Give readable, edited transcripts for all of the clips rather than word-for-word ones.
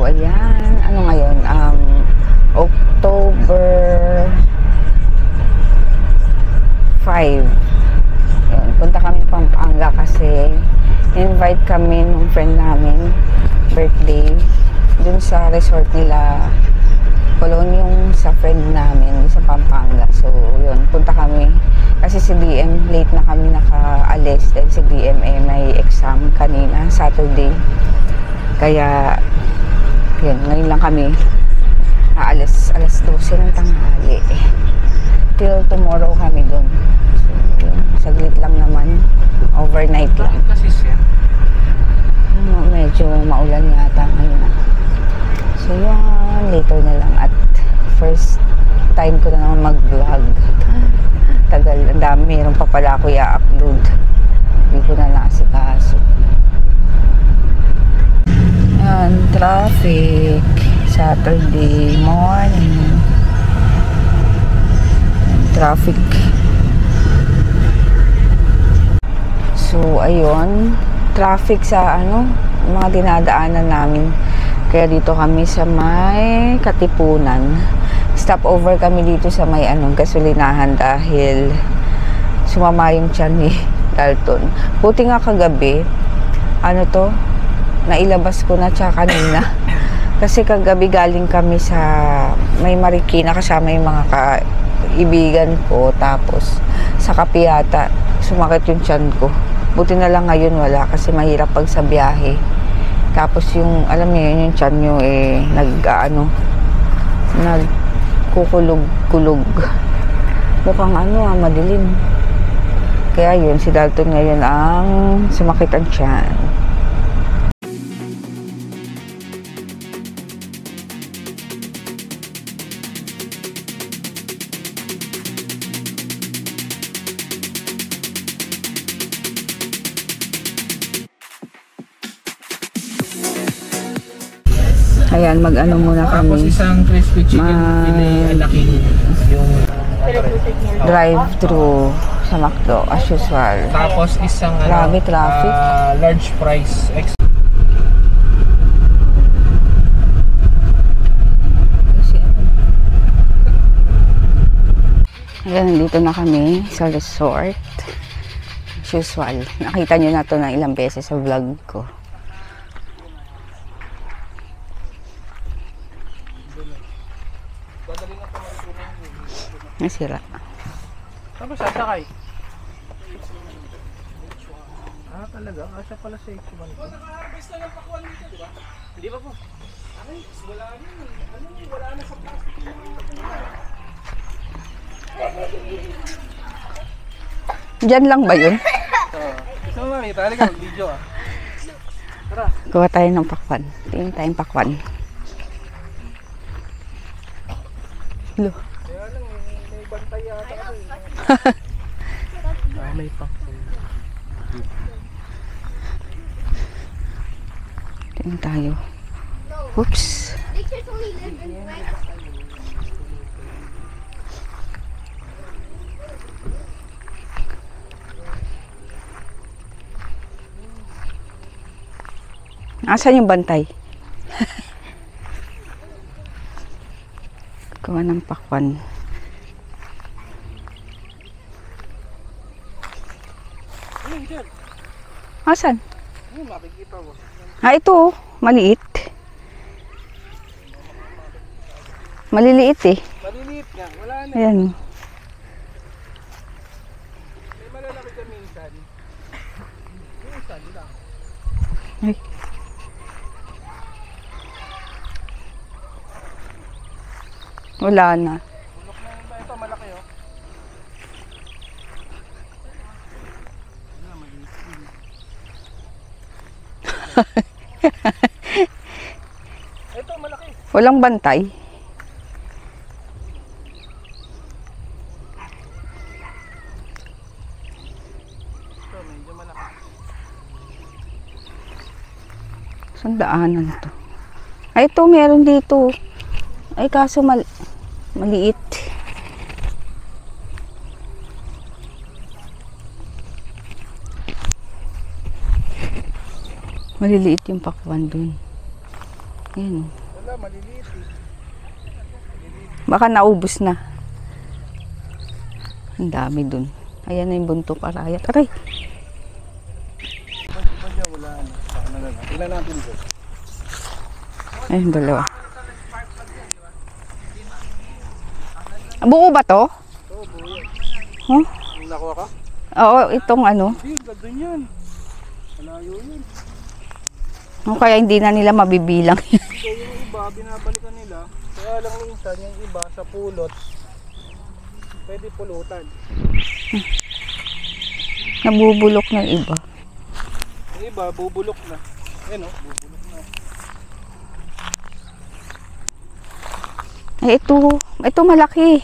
ayan. Ano ngayon? October 5. Yun, punta kami Pampanga kasi invite kami ng friend namin birthday dun sa resort nila Colon, yung sa friend namin sa Pampanga. So yun, punta kami kasi si DM late na kami nakaalis dahil si DM may exam kanina Saturday, kaya yun, ngayon lang kami aalis alas 12 ng tanghali till tomorrow kami dun. So yun, saglit lang naman, overnight lang kasi siya medyo maulan yata ngayon. So yan, later na lang, at first time ko na naman mag-vlog. Tagal, ang dami, meron pa pala ako i-upload, hindi ko na naasikaso. Yan, traffic Saturday morning, traffic. So ayun, traffic sa mga dinadaanan namin. Kaya dito kami sa may Katipunan. Stop over kami dito sa may gasolinahan dahil sumama yung tiyan ni Dalton. Buti nga kagabi, nailabas ko na tsaka kanina. Kasi kagabi galing kami sa may Marikina kasama yung mga kaibigan ko. Tapos sa Kapiata, sumakit yung tiyan ko. Buti na lang ngayon wala kasi mahirap pag sa biyahe. Tapos yung, alam niyo yun, yung tiyan nyo nagkukulog-kulog. Mukhang madilim. Kaya yun, si Dalton ngayon ang sumakit ang tiyan. Ayan, muna kami. Tapos isang crispy chicken fillet alaking yung drive-thru sa McDo as usual. tapos isang Grabe, traffic. large fries Ayan, nandito na kami sa resort as usual. Nakita nyo na to ng ilang beses sa vlog ko. Nasira. Tapos sasakay. Talaga? Siya pala sa H1 ko. Hindi pa po. Wala na sa plastic. Diyan lang ba yun? So, mami, talaga mag-video Tara. Gawa tayo ng pakwan. Tingin tayong pakwan. Hello. Kaya lang, may bantay yata ako may pakwan. Tingin tayo. Oops. Asan yung bantay? Gawa ng pakwan. Asan? Makikita mo. Ito. Maliit. Maliliit eh. Maliliit nga. Wala na. Ayan. May malalaki ka minsan. Minsan lang. Ay. Wala na. Bulok na yun ba? Ito, malaki oh. Wala, maliit. Ito, malaki. Walang bantay. Ito, medyo malaki. Saan daanan to? Ay, ito, meron dito. Ay, kaso maliit. Maliliit yung pakwan dun. Yan. Wala, maliliit eh. Baka naubos na. Ang dami dun. Ayan na yung buntok arayat. Aray! Ba dyan, wala na. Saan na lang. Tingnan natin dito. Ayun, dalawa. Buo ba to? Oo, buo yan. Huh? Yung nakuha ka? Oo, itong ano. Hindi, gandun yan. Malayo yun. O kaya hindi na nila mabibilang. Hindi, yung iba, binabalikan nila. Kaya lang minsan, yung iba sa pulot, pwede pulutan. Nabubulok ng iba. Yung iba, bubulok na. Ayan o, bubulok na. Eh, ito malaki.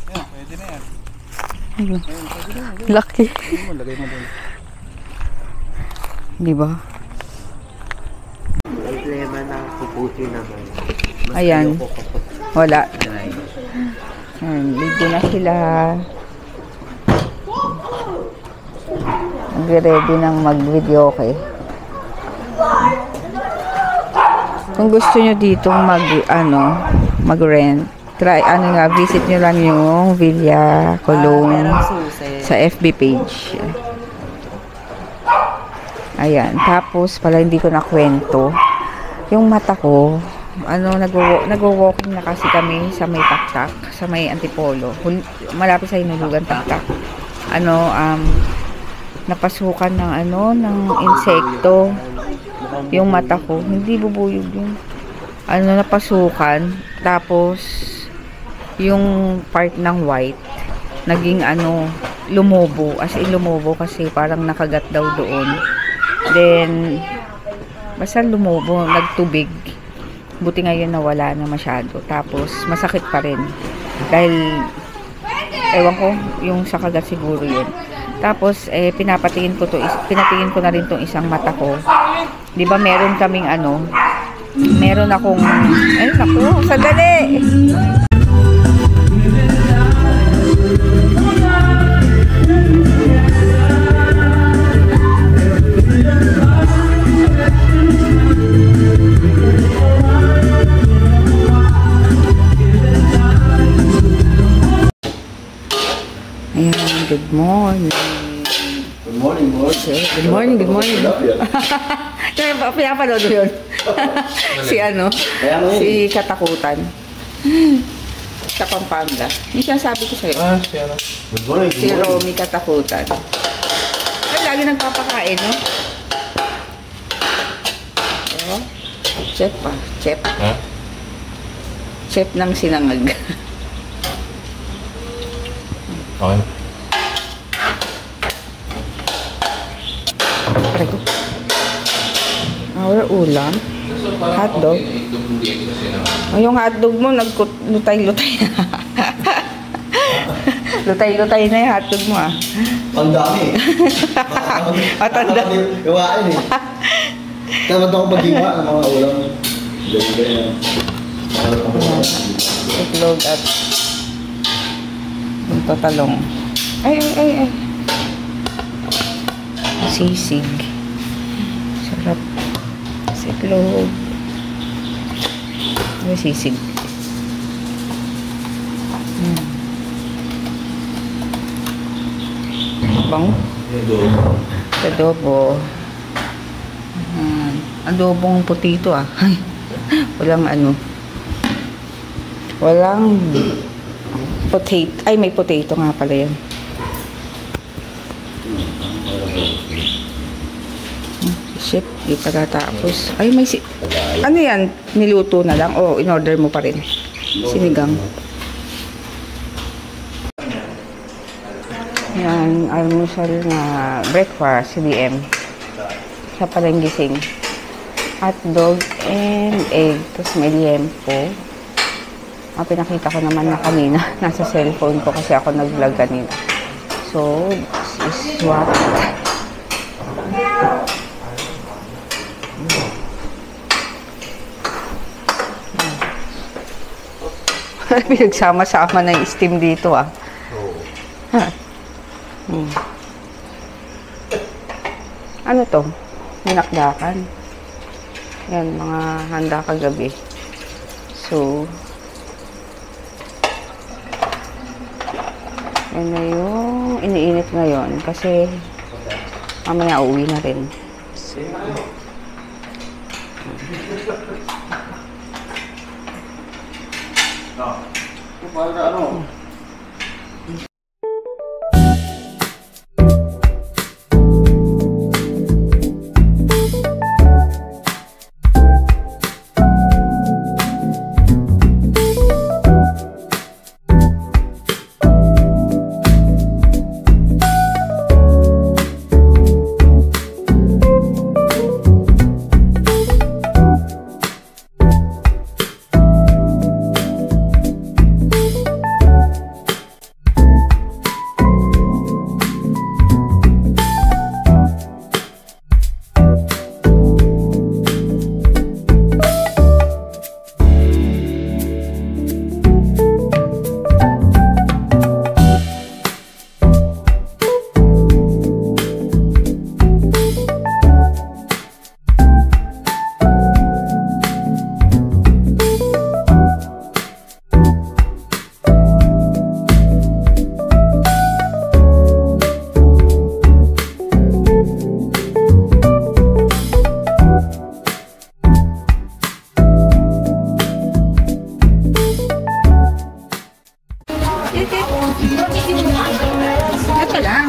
Ayan, pwede na yan. Ayun, Ayan, pwede na yan. laki. Lagay mo, lagay mo doon. Di ba? Problema na puputi naman. Ayan. Wala. Ayan, dito na sila. Nagre-ready ng mag-video, okay? Kung gusto nyo dito mag-rent, try, visit nyo lang yung Villa Colón sa FB page. Ayan. Tapos, pala hindi ko nakwento. Yung mata ko, nagwo-walking na kasi kami sa may taktak, sa may Antipolo. Malapit sa Hinulugan taktak. Napasukan ng insekto. Yung mata ko, hindi bubuyog yun. Napasukan. Tapos, yung part ng white, naging lumobo. As in lumobo kasi parang nakagat daw doon. Then, basta lumobo, nagtubig. Buti ngayon nawala na masyado. Tapos, masakit pa rin. Dahil, ewan ko, yung sa kagat siguro yun. Tapos, pinatingin ko na rin tong isang mata ko. Di ba meron kaming meron akong, ay naku, sandali! Ayan, good morning. Good morning, boss. Good morning, good morning. Pinapanood mo yun? Si Katakutan. Sa Pampanga. Yung sinasabi ko sa'yo. Siya na. Good morning, Si Romy Katakutan. Ay, lagi nagpapakain, no? Oh, chef pa. Chef. Ha? Chef ng sinangag. Okay. Pare ko. Wala ulam. Hotdog. Yung hotdog mo, naglutay-lutay na. Lutay-lutay na yung hotdog mo, ah. Ang dami. Matanda. Gawain eh. Dapat ako mag-iwa ng mga ulam. Ganyan. Itlog at talong. Ay. Sisig. Sarap. Itlog. May sisig. Bang? Adobo. Adobong putito, ah. Walang potato. Ay, may potato nga pala yan. Shit, di pa natapos. Ay, may ano yan? Niluto na lang? O, in-order mo pa rin? Sinigang. Yan, almusal na breakfast, CDM. Siya pala yung gising. Hotdog and egg. Tapos may liempo. Pinakita ko naman na kanina. Nasa cellphone ko kasi ako nag-vlog kanina. So, this is what. Pinagsama-sama na yung steam dito, ah. Ano to? dinakdakan. Yan, mga handa kagabi. So, yan na yung iniinit ngayon kasi mamaya uuwi na rin. Ano? Ito lang.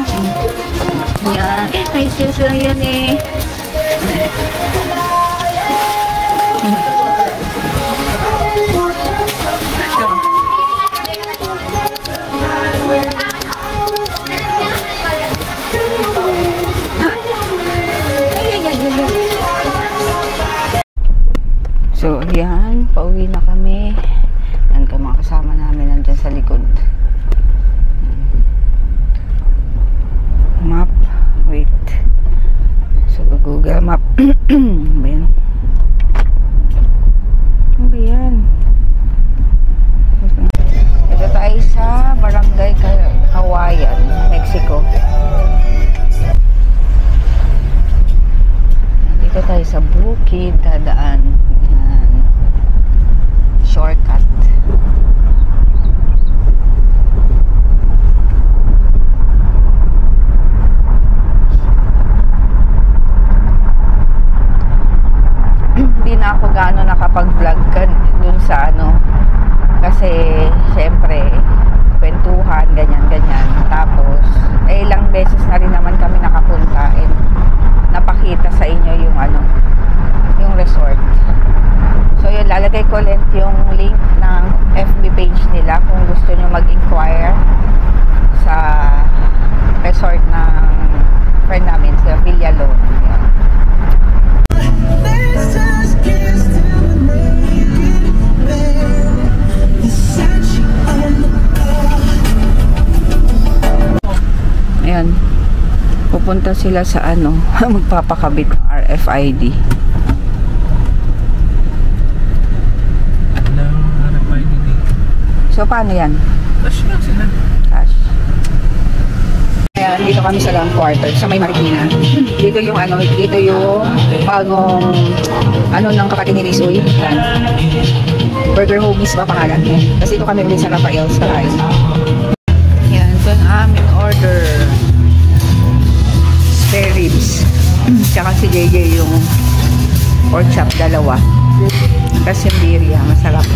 Yan. Ay, sis lang yan eh. So, yan. Pauwi na kami. Yan ka mga kasama namin nandyan sa likod. Map. Wait. So, Google Map. Ano ba yan? Ano ba yan? Ito tayo sa Barangay Kawayan, Mexico. Dito tayo sa bukid, dadaan. Yan. Shortcut. Hindi na ako gaano nakapag-vlog dun sa ano. Kasi, syempre, kwentuhan, ganyan-ganyan. Tapos, ilang beses na rin naman kami nakapunta and napakita sa inyo yung ano, yung resort. So, yun, lalagay ko ulit yung link ng FB page nila kung gusto nyo mag-inquire sa resort ng friend namin sa Villalon. Yan. Ayan. Pupunta sila sa ano, magpapakabit ng RFID. RFID dito. So, paano yan? Cash lang sila. Cash. Ayan, dito kami sa Long Quarter, sa May Marikina. Dito yung ano, dito yung bagong ano ng kapatid ni Rizoy. Burger Homies ba pangalan? Kasi dito kami ulit sa Rafael sa Rai. Yan, ito ang aming order. Spare ribs. Tsaka si JJ yung pork chop, dalawa. Tapos yung birria, masarap.